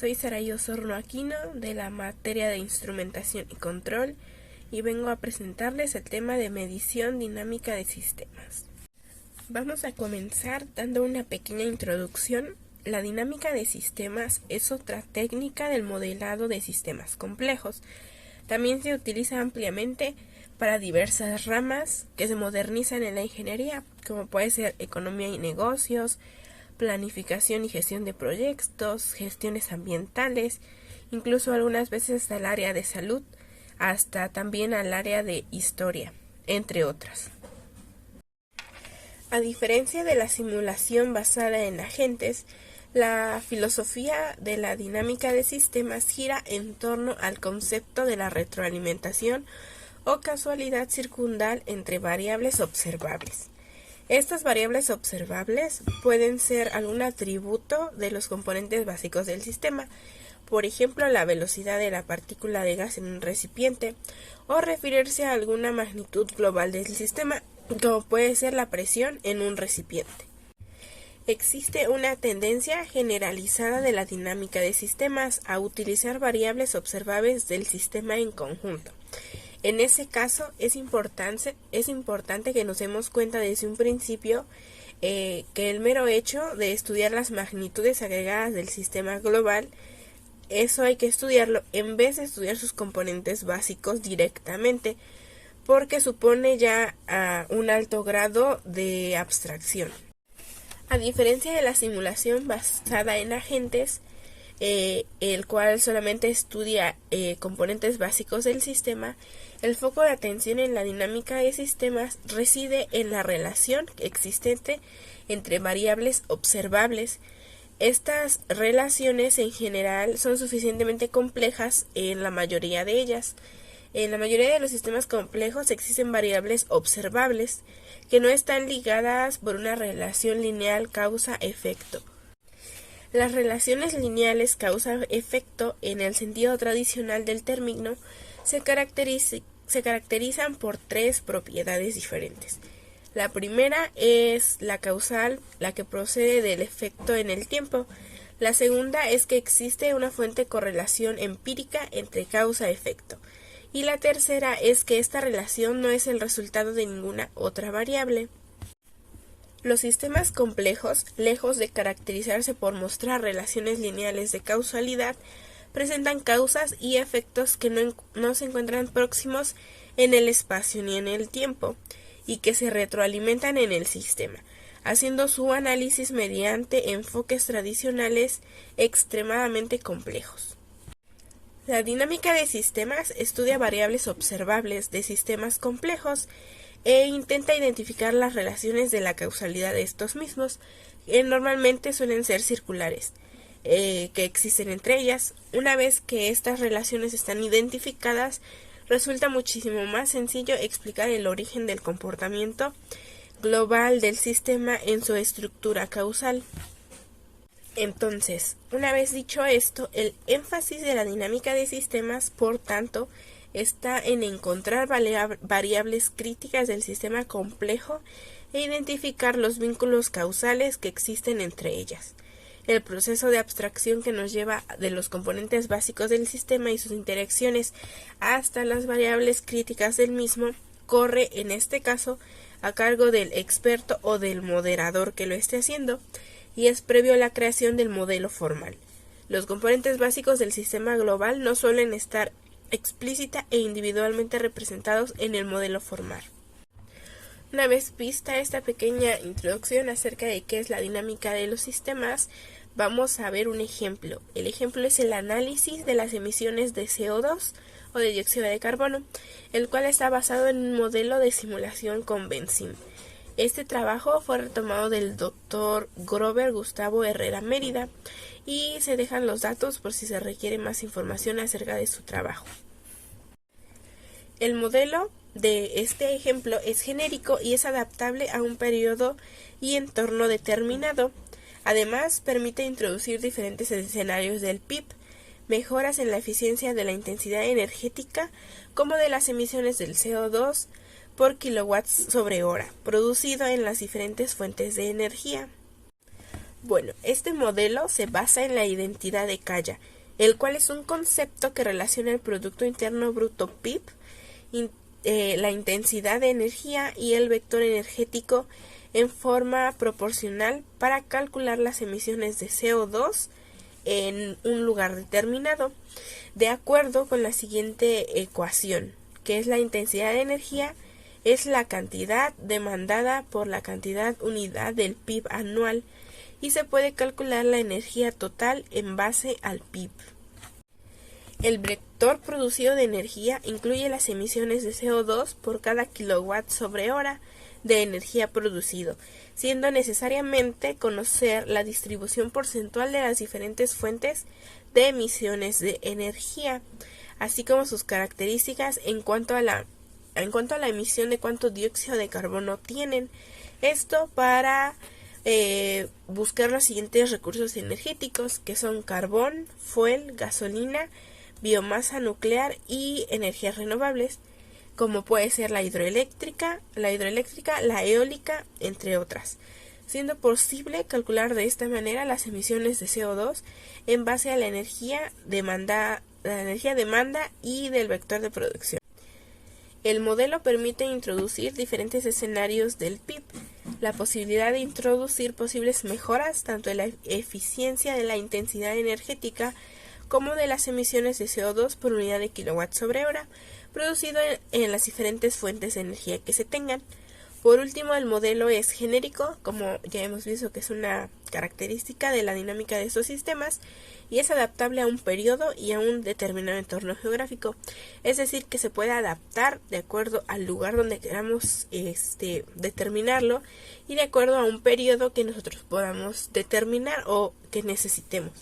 Soy Saraí Osorno Aquino de la materia de Instrumentación y Control y vengo a presentarles el tema de medición dinámica de sistemas. Vamos a comenzar dando una pequeña introducción. La dinámica de sistemas es otra técnica del modelado de sistemas complejos. También se utiliza ampliamente para diversas ramas que se modernizan en la ingeniería, como puede ser economía y negocios, planificación y gestión de proyectos, gestiones ambientales, incluso algunas veces al área de salud, hasta también al área de historia, entre otras. A diferencia de la simulación basada en agentes, la filosofía de la dinámica de sistemas gira en torno al concepto de la retroalimentación o casualidad circundal entre variables observables. Estas variables observables pueden ser algún atributo de los componentes básicos del sistema, por ejemplo la velocidad de la partícula de gas en un recipiente, o referirse a alguna magnitud global del sistema, como puede ser la presión en un recipiente. Existe una tendencia generalizada de la dinámica de sistemas a utilizar variables observables del sistema en conjunto. En ese caso, es importante que nos demos cuenta desde un principio que el mero hecho de estudiar las magnitudes agregadas del sistema global, eso hay que estudiarlo en vez de estudiar sus componentes básicos directamente, porque supone ya un alto grado de abstracción. A diferencia de la simulación basada en agentes, el cual solamente estudia componentes básicos del sistema, el foco de atención en la dinámica de sistemas reside en la relación existente entre variables observables. Estas relaciones en general son suficientemente complejas en la mayoría de ellas. En la mayoría de los sistemas complejos existen variables observables que no están ligadas por una relación lineal causa-efecto. Las relaciones lineales causa-efecto, en el sentido tradicional del término, se caracterizan por tres propiedades diferentes. La primera es la causal, la que procede del efecto en el tiempo. La segunda es que existe una fuente de correlación empírica entre causa-efecto. Y la tercera es que esta relación no es el resultado de ninguna otra variable. Los sistemas complejos, lejos de caracterizarse por mostrar relaciones lineales de causalidad, presentan causas y efectos que no se encuentran próximos en el espacio ni en el tiempo, y que se retroalimentan en el sistema, haciendo su análisis mediante enfoques tradicionales extremadamente complejos. La dinámica de sistemas estudia variables observables de sistemas complejos e intenta identificar las relaciones de la causalidad de estos mismos, que normalmente suelen ser circulares, que existen entre ellas. Una vez que estas relaciones están identificadas, resulta muchísimo más sencillo explicar el origen del comportamiento global del sistema en su estructura causal. Entonces, una vez dicho esto, el énfasis de la dinámica de sistemas, por tanto, está en encontrar variables críticas del sistema complejo e identificar los vínculos causales que existen entre ellas. El proceso de abstracción que nos lleva de los componentes básicos del sistema y sus interacciones hasta las variables críticas del mismo corre, en este caso, a cargo del experto o del moderador que lo esté haciendo, y es previo a la creación del modelo formal. Los componentes básicos del sistema global no suelen estar explícita e individualmente representados en el modelo formal. Una vez vista esta pequeña introducción acerca de qué es la dinámica de los sistemas, vamos a ver un ejemplo. El ejemplo es el análisis de las emisiones de CO2 o de dióxido de carbono, el cual está basado en un modelo de simulación con Benzim. Este trabajo fue retomado del Dr. Grover Gustavo Herrera Mérida y se dejan los datos por si se requiere más información acerca de su trabajo. El modelo de este ejemplo es genérico y es adaptable a un periodo y entorno determinado. Además, permite introducir diferentes escenarios del PIB, mejoras en la eficiencia de la intensidad energética como de las emisiones del CO2 por kilowatts sobre hora, producido en las diferentes fuentes de energía. Bueno, este modelo se basa en la identidad de Kaya, el cual es un concepto que relaciona el Producto Interno Bruto PIB, la intensidad de energía y el vector energético en forma proporcional para calcular las emisiones de CO2 en un lugar determinado, de acuerdo con la siguiente ecuación, que es la intensidad de energía es la cantidad demandada por la cantidad unidad del PIB anual y se puede calcular la energía total en base al PIB. El vector producido de energía incluye las emisiones de CO2 por cada kilowatt sobre hora de energía producido, siendo necesariamente conocer la distribución porcentual de las diferentes fuentes de emisiones de energía, así como sus características en cuanto a la emisión de cuánto dióxido de carbono tienen. Esto para buscar los siguientes recursos energéticos, que son carbón, fuel, gasolina, biomasa nuclear y energías renovables, como puede ser la hidroeléctrica, la eólica, entre otras, siendo posible calcular de esta manera las emisiones de CO2 en base a la energía demanda y del vector de producción. El modelo permite introducir diferentes escenarios del PIB, la posibilidad de introducir posibles mejoras tanto en la eficiencia de la intensidad energética como de las emisiones de CO2 por unidad de kilowatt sobre hora, producido en las diferentes fuentes de energía que se tengan. Por último, el modelo es genérico, como ya hemos visto que es una característica de la dinámica de estos sistemas, y es adaptable a un periodo y a un determinado entorno geográfico. Es decir, que se puede adaptar de acuerdo al lugar donde queramos determinarlo y de acuerdo a un periodo que nosotros podamos determinar o que necesitemos.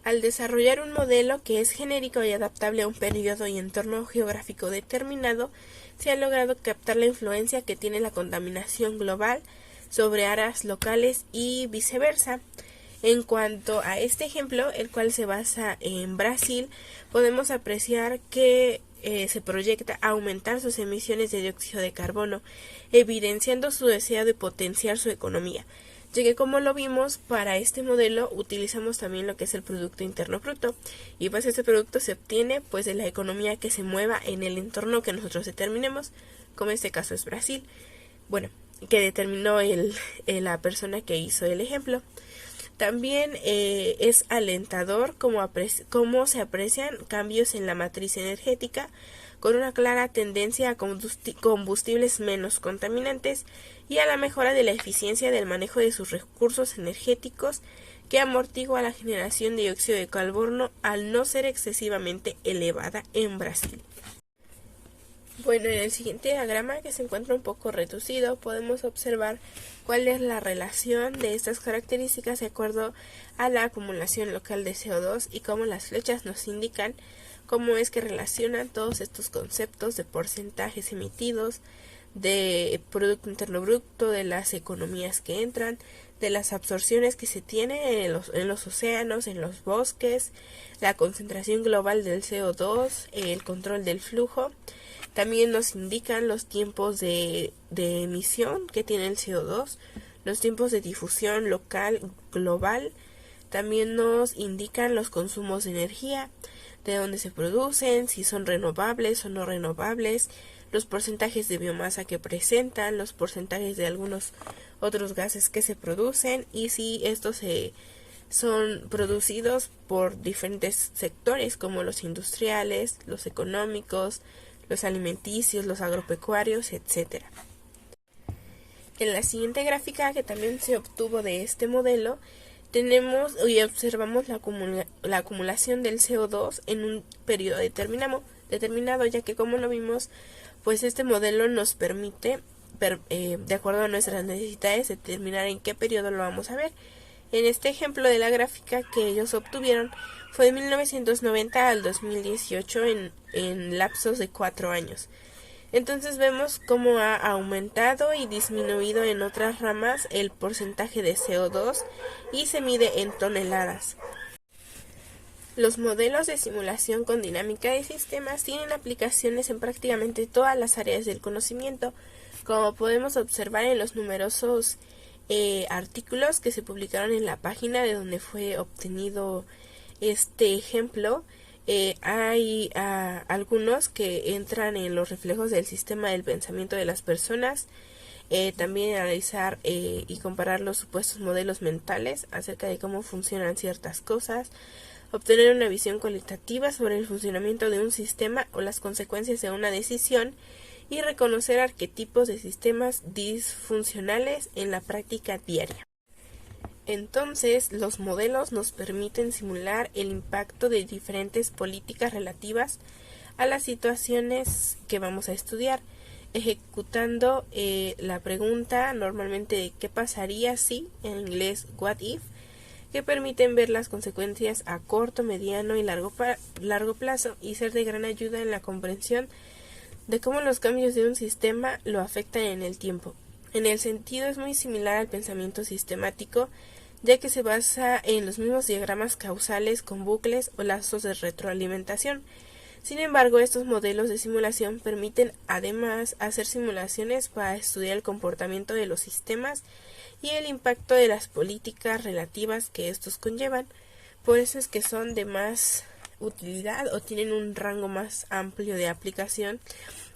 Al desarrollar un modelo que es genérico y adaptable a un periodo y entorno geográfico determinado, se ha logrado captar la influencia que tiene la contaminación global sobre áreas locales y viceversa. En cuanto a este ejemplo, el cual se basa en Brasil, podemos apreciar que se proyecta aumentar sus emisiones de dióxido de carbono, evidenciando su deseo de potenciar su economía, ya que, como lo vimos, para este modelo utilizamos también lo que es el Producto Interno Bruto, y pues este producto se obtiene pues de la economía que se mueva en el entorno que nosotros determinemos, como en este caso es Brasil, bueno, que determinó la persona que hizo el ejemplo. También es alentador cómo se aprecian cambios en la matriz energética, con una clara tendencia a combustibles menos contaminantes y a la mejora de la eficiencia del manejo de sus recursos energéticos, que amortigua la generación de dióxido de carbono al no ser excesivamente elevada en Brasil. Bueno, en el siguiente diagrama, que se encuentra un poco reducido, podemos observar cuál es la relación de estas características de acuerdo a la acumulación local de CO2 y cómo las flechas nos indican cómo es que relacionan todos estos conceptos de porcentajes emitidos, de Producto Interno Bruto, de las economías que entran, de las absorciones que se tiene en los océanos, en los bosques, la concentración global del CO2, el control del flujo. También nos indican los tiempos de emisión que tiene el CO2, los tiempos de difusión local, global. También nos indican los consumos de energía, de dónde se producen, si son renovables o no renovables, los porcentajes de biomasa que presentan, los porcentajes de algunos otros gases que se producen y si estos son producidos por diferentes sectores como los industriales, los económicos, los alimenticios, los agropecuarios, etc. En la siguiente gráfica, que también se obtuvo de este modelo, tenemos y observamos la acumulación del CO2 en un periodo determinado, ya que, como lo vimos, pues este modelo nos permite, de acuerdo a nuestras necesidades, determinar en qué periodo lo vamos a ver. En este ejemplo de la gráfica que ellos obtuvieron fue de 1990 al 2018 en lapsos de 4 años. Entonces vemos cómo ha aumentado y disminuido en otras ramas el porcentaje de CO2 y se mide en toneladas. Los modelos de simulación con dinámica de sistemas tienen aplicaciones en prácticamente todas las áreas del conocimiento, como podemos observar en los numerosos artículos que se publicaron en la página de donde fue obtenido este ejemplo. Hay algunos que entran en los reflejos del sistema del pensamiento de las personas. También analizar y comparar los supuestos modelos mentales acerca de cómo funcionan ciertas cosas, obtener una visión cualitativa sobre el funcionamiento de un sistema o las consecuencias de una decisión y reconocer arquetipos de sistemas disfuncionales en la práctica diaria. Entonces, los modelos nos permiten simular el impacto de diferentes políticas relativas a las situaciones que vamos a estudiar, ejecutando la pregunta normalmente de ¿qué pasaría si?, en inglés what if, que permiten ver las consecuencias a corto, mediano y largo plazo y ser de gran ayuda en la comprensión de cómo los cambios de un sistema lo afectan en el tiempo. En el sentido es muy similar al pensamiento sistemático, ya que se basa en los mismos diagramas causales con bucles o lazos de retroalimentación. Sin embargo, estos modelos de simulación permiten además hacer simulaciones para estudiar el comportamiento de los sistemas y el impacto de las políticas relativas que estos conllevan. Por eso es que son de más utilidad o tienen un rango más amplio de aplicación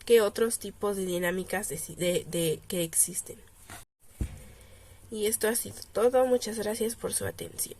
que otros tipos de dinámicas que existen. Y esto ha sido todo. Muchas gracias por su atención.